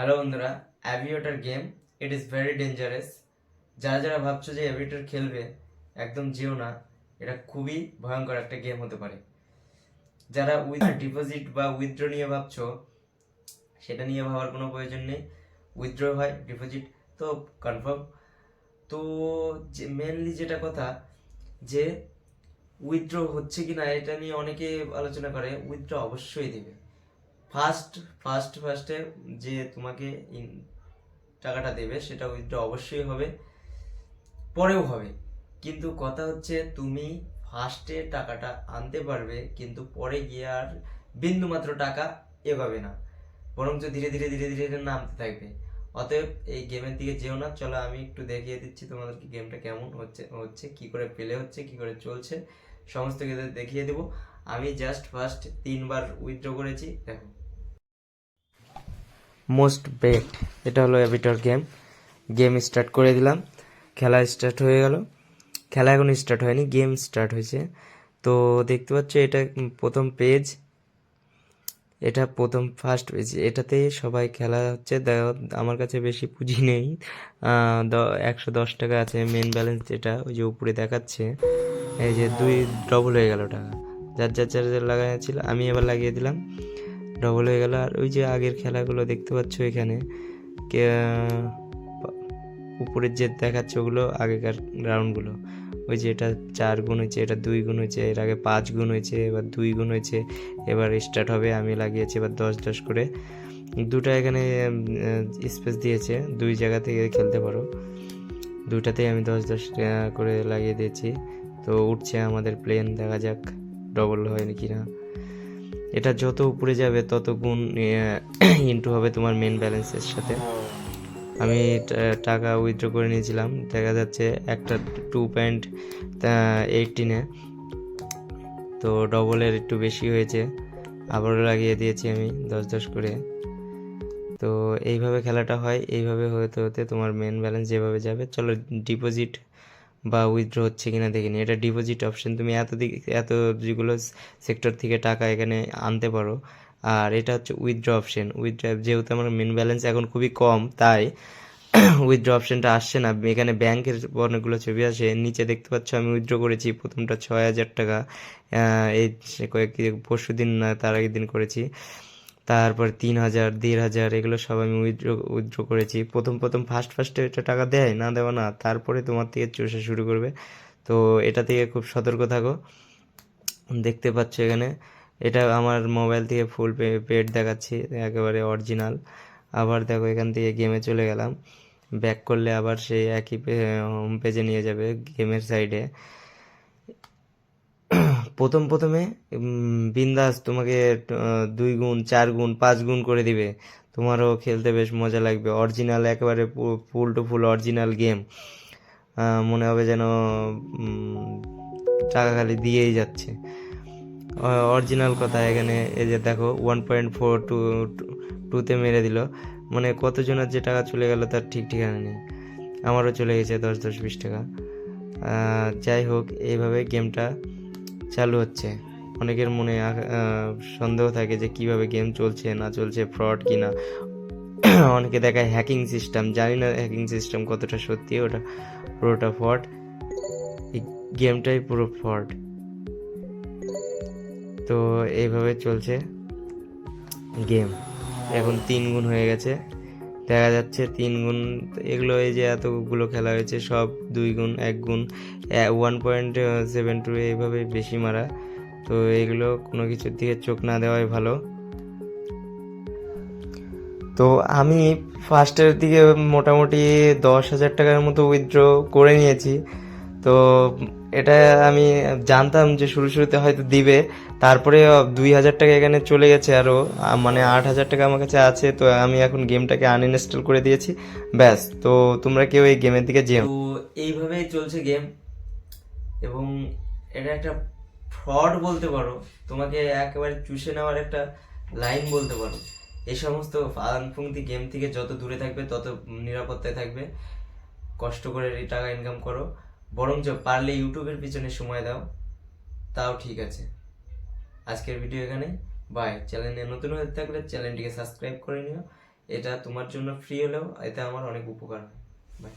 Hello বন্ধুরা, aviator game it is very dangerous. যারা যারা ভাবছো যে অ্যাভিয়েটর খেলবে, একদম যেও না। এটা খুবই ভয়ঙ্কর একটা গেম হতে পারে। যারা ডিপোজিট বা উইথড্র নিয়ে ভাবছো, সেটা নিয়ে ভাবার কোনো প্রয়োজন নেই। উইথড্র হয়, ডিপোজিট তো কনফার্ম। তো যে মেনলি যেটা কথা, যে উইথড্র হচ্ছে কি না এটা নিয়ে অনেকে আলোচনা করে। উইথড্র অবশ্যই দেবে। ফার্স্টে যে তোমাকে টাকাটা দেবে সেটা উইথড্র অবশ্যই হবে, পরেও হবে। কিন্তু কথা হচ্ছে তুমি ফার্স্টে টাকাটা আনতে পারবে, কিন্তু পরে গিয়ে আর বিন্দু মাত্র টাকা এগোবে না, বরঞ্চ ধীরে ধীরে ধীরে ধীরে নামতে থাকবে। অতএব এই গেমের দিকে যেও না। চলো আমি একটু দেখিয়ে দিচ্ছি তোমাদেরকে গেমটা কেমন হচ্ছে কি করে প্লে হচ্ছে, কি করে চলছে, সমস্ত কিছু দেখিয়ে দেবো। আমি জাস্ট ফার্স্ট 3বার উইথড্র করেছি, দেখো। মোস্ট বেট, এটা হলো অ্যাভিটর গেম। গেম স্টার্ট করে দিলাম, খেলা স্টার্ট হয়ে গেল। খেলা এখন স্টার্ট হয়নি, গেম স্টার্ট হয়েছে। তো দেখতে পাচ্ছ এটা প্রথম পেজ, এটা প্রথম ফার্স্ট পেজ। এটাতে সবাই খেলা হচ্ছে। দেখো আমার কাছে বেশি পুঁজি নেই, 110 টাকা আছে মেন ব্যালেন্স, যেটা ওই যে উপরে দেখাচ্ছে। এই যে ডবল হয়ে গেল টাকা। যার যার যার যার লাগানো ছিল, আমি এবার লাগিয়ে দিলাম, ডবল হয়ে গেল। আর ওই যে আগের খেলাগুলো দেখতে পাচ্ছ এখানে, উপরের যে দেখাচ্ছে ওগুলো আগেকার রাউন্ডগুলো। ওই যে এটা 4 গুণ হয়েছে, এটা 2 গুণ হয়েছে, এর আগে 5 গুণ হয়েছে, এবার 2 গুণ হয়েছে। এবার স্টার্ট হবে, আমি লাগিয়েছি এবার 10 করে। দুটা এখানে স্পেস দিয়েছে, 2 জায়গা থেকে খেলতে পারো। দুটাতেই আমি 10 করে লাগিয়ে দিয়েছি। তো উঠছে আমাদের প্লেন, দেখা যাক ডবল হয় কি না। এটা যত উপরে যাবে তত গুণ ইনটু হবে তোমার মেন ব্যালেন্সের সাথে। আমি টাকা উইথড্র করে নিয়েছিলাম, দেখা যাচ্ছে একটা 2.18-এ, তো ডবলের একটু বেশি হয়েছে। আবারও লাগিয়ে দিয়েছি আমি 10 করে। তো এইভাবে খেলাটা হয়, এইভাবে হতে হতে তোমার মেন ব্যালেন্স যেভাবে যাবে। চলো ডিপোজিট বা উইথড্র হচ্ছে কিনা দেখিনি। এটা ডিপোজিট অপশন, তুমি এত যেগুলো সেক্টর থেকে টাকা এখানে আনতে পারো। আর এটা হচ্ছে উইথড্র অপশন। উইথড্র, যেহেতু আমার মেন ব্যালেন্স এখন খুবই কম, তাই উইথড্র অপশনটা আসছে না। এখানে ব্যাংকের অনেকগুলো ছবি আসে, নিচে দেখতে পাচ্ছ আমি উইথড্র করেছি প্রথমটা 6,000 টাকা। এই পরশু দিন না তার আগের দিন করেছি। তারপর 3,000, 1,500, এগুলো সব আমি উইথড্র করেছি। প্রথম ফার্স্টে এটা টাকা দেয় না, দেওয়া না, তারপরে তোমার থেকে চষে শুরু করবে। তো এটা থেকে খুব সতর্ক থাকো। দেখতে পাচ্ছ এখানে, এটা আমার মোবাইল থেকে ফুল পেড দেখাচ্ছি, একেবারে অরিজিনাল। আবার দেখো এখান থেকে গেমে চলে গেলাম, ব্যাক করলে আবার সেই একই হোম পেজে নিয়ে যাবে গেমের সাইডে। প্রথমে বিন্দাস তোমাকে 2 গুণ, 4 গুণ, 5 গুণ করে দিবে। তোমারও খেলতে বেশ মজা লাগবে। অরিজিনাল, একেবারে ফুল টু ফুল অরিজিনাল গেম। মনে হবে যেন টাকা খালি দিয়েই যাচ্ছে। অরিজিনাল কথা। এখানে এই যে দেখো 1.422-তে মেরে দিল, মানে কতজনের যে টাকা চলে গেল তার ঠিক ঠিকানা নেই। আমারও চলে গেছে 10-20 টাকা। যাই হোক, এইভাবে গেমটা চালু হচ্ছে। অনেকের মনে সন্দেহ থাকে যে কিভাবে গেম চলছে না চলছে, ফ্রড কিনা। অনেকে দেখায় হ্যাকিং সিস্টেম, জানি না হ্যাকিং সিস্টেম কতটা সত্যি, ওটা পুরোটা ফ্রড। এই গেমটাই পুরো ফ্রড। তো এইভাবে চলছে গেম। এখন 3 গুণ হয়ে গেছে, দেখা যাচ্ছে 3 গুণ। এগুলো এই যে এতগুলো খেলা হয়েছে সব 2 গুণ, 1 গুণ, 1.72, এইভাবে বেশি মারা। তো এগুলো কোনো কিছুর দিকে চোখ না দেওয়াই ভালো। তো আমি ফার্স্টের দিকে মোটামুটি 10,000 টাকার মতো উইথড্র করে নিয়েছি। তো এটা আমি জানতাম যে শুরুতে হয়তো দিবে। তারপরে 2,000 টাকা এখানে চলে গেছে আরও, মানে 8,000 টাকা আমার কাছে আছে। তো আমি এখন গেমটাকে আনইনস্টল করে দিয়েছি, ব্যাস। তো তোমরা কেউ এই গেমের দিকে যেও। তো এইভাবেই চলছে গেম, এবং এটা একটা ফ্রড বলতে পারো, তোমাকে একেবারে চুষে নেওয়ার একটা লাইন বলতে পারো। এই সমস্ত ফাংফুংতি গেম থেকে যত দূরে থাকবে তত নিরাপত্তায় থাকবে। কষ্ট করে এই টাকা ইনকাম করো, বরঞ্চ পারলে ইউটিউবের পিছনে সময় দাও, তাও ঠিক আছে। আজকের ভিডিও এখানে, বাই। চ্যানেলে নতুন হয়ে থাকলে চ্যানেলটিকে সাবস্ক্রাইব করে নিও এটা তোমার জন্য ফ্রি হলেও এতে আমার অনেক উপকার হয়। বাই।